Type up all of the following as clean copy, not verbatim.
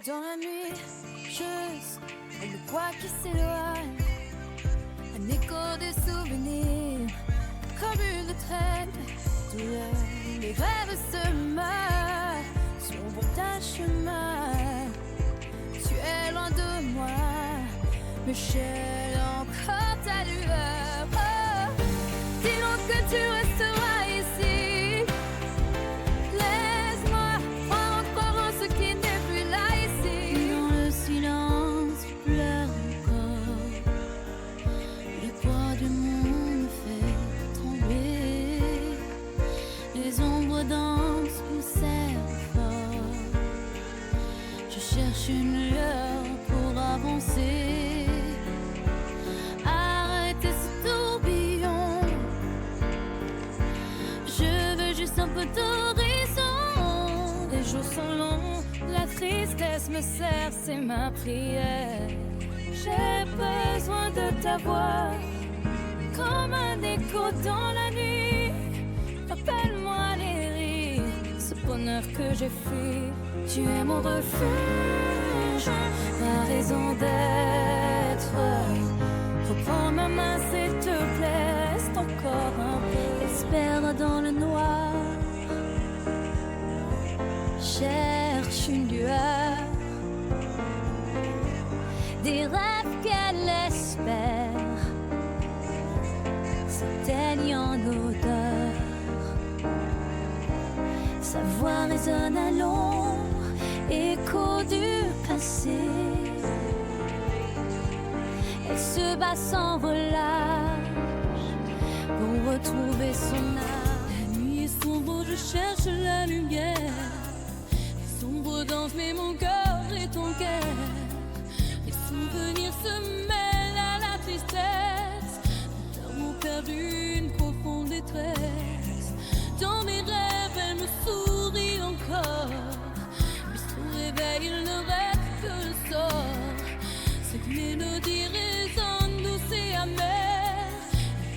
Dans la nuit, juste le poids qui s'éloigne, un écho des souvenirs, comme une traîne, douleur, les rêves se meurent, sombre d'un chemin, tu es loin de moi, mais j'ai encore ta lueur, oh, dis-donc que tu resteras ici, laisse-moi croire encore en ce qui n'est plus là ici. Dans le silence, je pleure encore, le poids du monde me fait trembler, les ombres dansent, me serrent fort, je cherche une lueur pour avancer, arrêter ce tourbillon, je veux juste un peu d'horizon. Les jours sont longs, la tristesse me serre, c'est ma prière. J'ai besoin de ta voix, comme un écho dans la nuit. Rappelle-moi les rires, ce bonheur que j'ai fui. Tu es mon refuge, ma raison d'être. Reprends ma main s'il te plaît, reste encore un peu. Espère dans le noir, cherche une lueur, des rêves qu'elle espère s'éteignent en odeur. Sa voix résonne à l'ombre, écho du passé. Elle se bat sans relâche pour retrouver son âme. La nuit est sombre, je cherche la lumière. Les sombres dansent, mais mon cœur est ton cœur. Les souvenirs se mêlent à la tristesse. Mes larmes ont perdu une profonde détresse. Dans mes rêves, elle me sourit encore. Mais son réveil, il ne reste que le sort. Cette mélodie résonne douce et amère.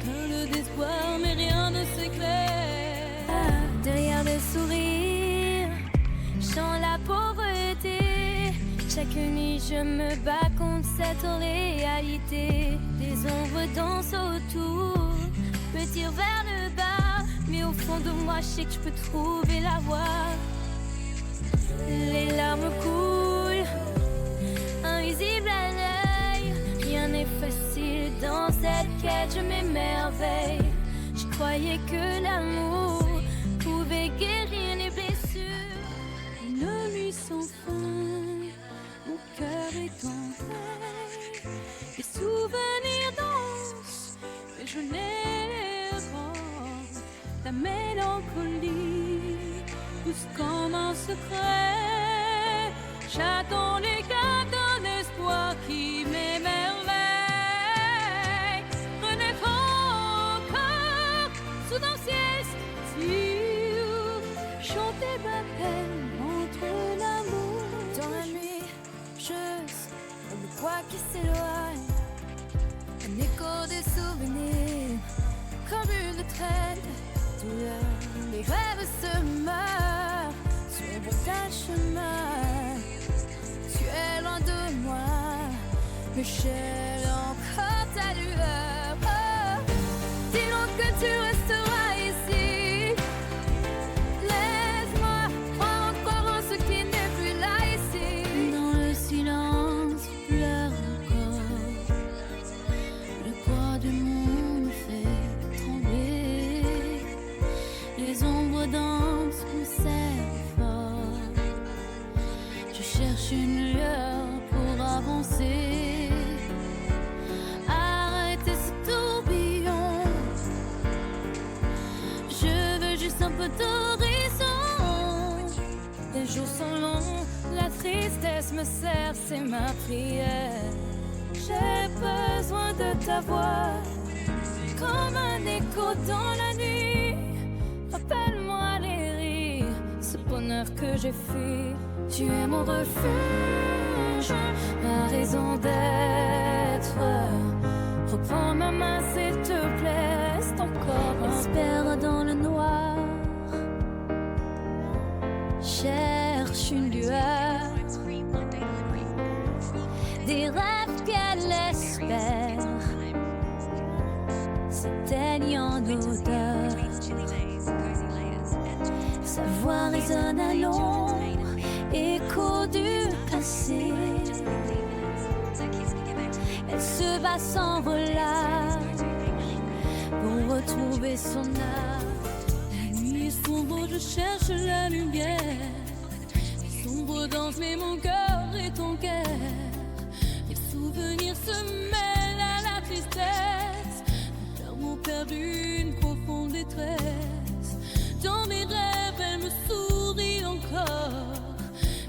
Plein le d'espoir, mais rien ne s'éclaire. Derrière des sourires, chante la pauvreté. Chaque nuit, je me bats contre cette réalité. Les ombres dansent autour, me tirent vers le bas. Mais au fond de moi, je sais que je peux trouver la voie. Les larmes coulent, invisibles à l'œil. Rien n'est facile dans cette quête, je m'émerveille. Je croyais que l'amour pouvait guérir les blessures. Une nuit sans fin, mon cœur est en veille. Les souvenirs dansent, mais je les rends. La mélancolie pousse comme un secret. J'attends les cas d'un espoir qui m'émerveille. Renaître encore sous un ciel style, chanter ma peine entre l'amour. Dans la nuit, juste le poids qui s'éloigne, un écho des souvenirs, comme une traîne, douleur, les rêves se meurent, sombre d'un chemin. Tu es loin de moi, mais j'ai encore ta lueur. Oh, dis-donc que tu resteras ici. Laisse-moi croire encore en ce qui n'est plus là ici. Dans le silence, je pleure encore. Le poids du monde me fait trembler. Les ombres dansent, me serrent fort. Je cherche une lueur pour avancer, arrêter ce tourbillon. Je veux juste un peu d'horizon. Les jours sont longs, la tristesse me serre, c'est ma prière. J'ai besoin de ta voix, comme un écho dans la nuit. Rappelle-moi les rires, ce bonheur que j'ai fui. Tu es mon refuge, ma raison d'être. Reprends ma main s'il te plaît, reste encore un peu. Espère dans le noir, cherche une lueur, des rêves qu'elle espère s'éteignent en odeur. Sa voix résonne à l'ombre, écho du passé. Elle se bat sans relâche pour retrouver son âme. La nuit est sombre, je cherche la lumière. Sombre danse, mais mon cœur est ton cœur. Les souvenirs se mêlent à la tristesse. Mes larmes ont perdu une profonde détresse. Dans mes rêves, elle me sourit encore.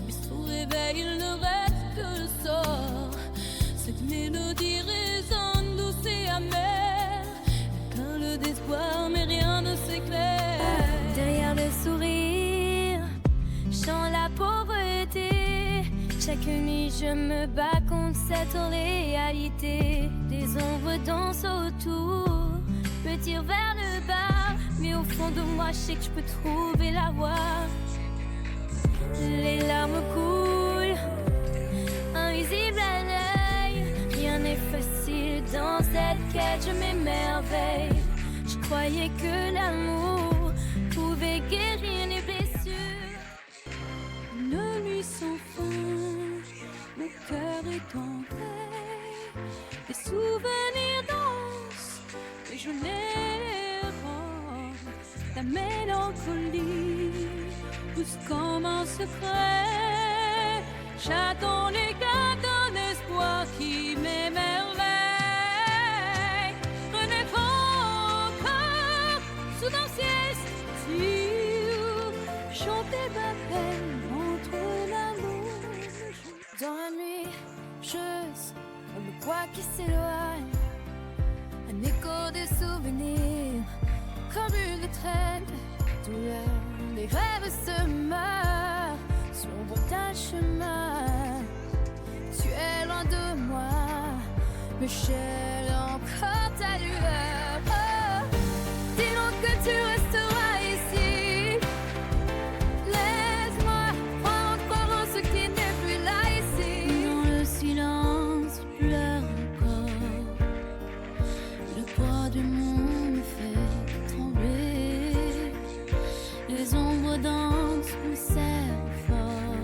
Mais sous réveil, il ne reste que le sort. Cette mélodie résonne douce et amère. Plein le d'espoir, mais rien ne s'éclaire. Derrière le sourire, chante la pauvreté. Chaque nuit, je me bats contre cette réalité. Des ombres dansent autour, me tirent vers le bas. Mais au fond de moi, je sais que je peux trouver la voie. Les larmes coulent, invisibles à l'œil. Rien n'est facile dans cette quête, je m'émerveille. Je croyais que l'amour pouvait guérir les blessures. Une nuit sans fin, mon cœur est en veille. Les souvenirs dansent, mais je les rends. La mélancolie pousse comme un secret. J'attends les cas d'un espoir qui m'émerveille. Renaître encore sous un ciel style. Chanter ma peine entre l'amour. Dans la nuit, je sens le poids qui s'éloigne. Un écho des souvenirs, comme une traîne. Douleur, les rêves se meurent sur d'un chemin. Tu es loin de moi, mais j'ai encore ta lueur. Oh, dis-donc que tu resteras ici. Laisse-moi croire en ce qui n'est plus là ici. Dans le silence, je pleure encore. Le poids du monde me fait trembler. Les ombres dansent, me serrent fort.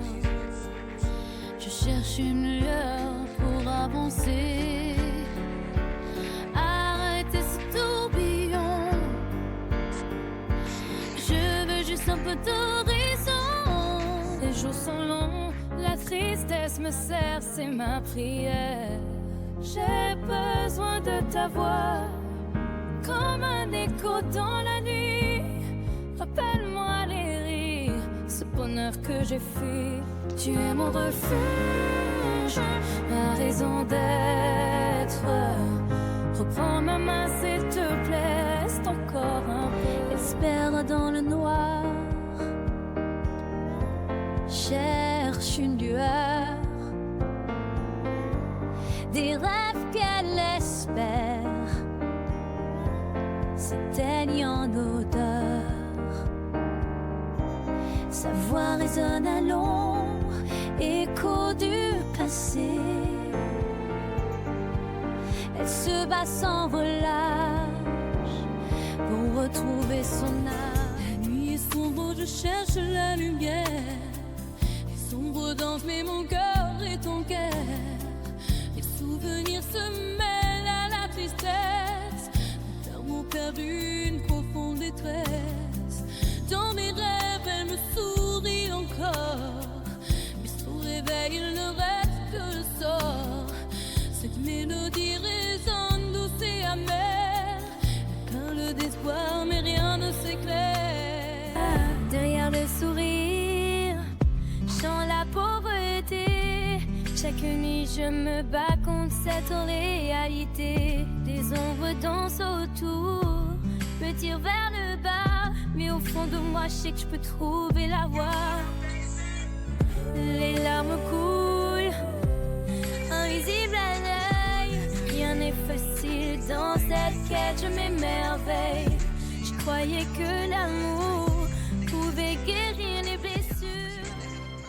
Je cherche une lueur pour avancer. Arrêtez ce tourbillon. Je veux juste un peu d'horizon. Les jours sont longs, la tristesse me serre, c'est ma prière. J'ai besoin de ta voix, comme un écho dans la nuit. Rappelle-moi les rires, ce bonheur que j'ai fui. Tu es mon refuge, ma raison d'être. Reprends ma main s'il te plaît, reste encore un peu. Espère dans le noir, cherche une lueur. Des rêves qu'elle espère s'éteignent en odeur. Sa voix résonne à l'ombre, écho du passé. Elle se bat sans relâche pour retrouver son âme. La nuit est sombre, je cherche la lumière. Les ombres dansent, mais mon cœur est ton cœur. Les souvenirs se mêlent à la tristesse. Mes larmes ont perdu une profonde détresse. Dans mes rêves, elle me sourit encore. Mais sous réveil, il ne reste que le sort. Cette mélodie résonne douce et amère. Plein le d'espoir, mais rien ne s'éclaire. Derrière le sourire, chante la pauvreté. Chaque nuit, je me bats contre cette réalité. Des ombres dansent autour, me tirent vers le bas. Mais au fond de moi, je sais que je peux trouver la voie. Les larmes coulent, invisibles à l'œil. Rien n'est facile dans cette quête, je m'émerveille. Je croyais que l'amour pouvait guérir les blessures.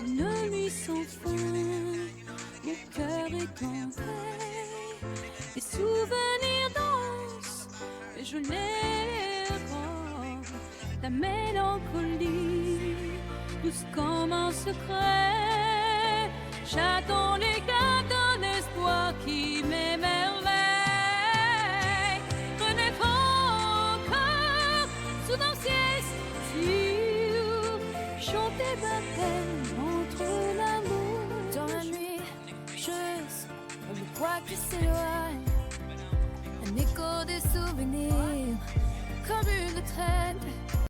Une nuit sans fin, mon cœur est en mélancolie, douce comme un secret. J'attends les gars d'un espoir qui m'émerveille. Renaître encore sous un ciel sûr, chanter ma peine entre l'amour. Dans la nuit, je sens le poids qui s'éloigne, un écho des souvenirs, comme une traîne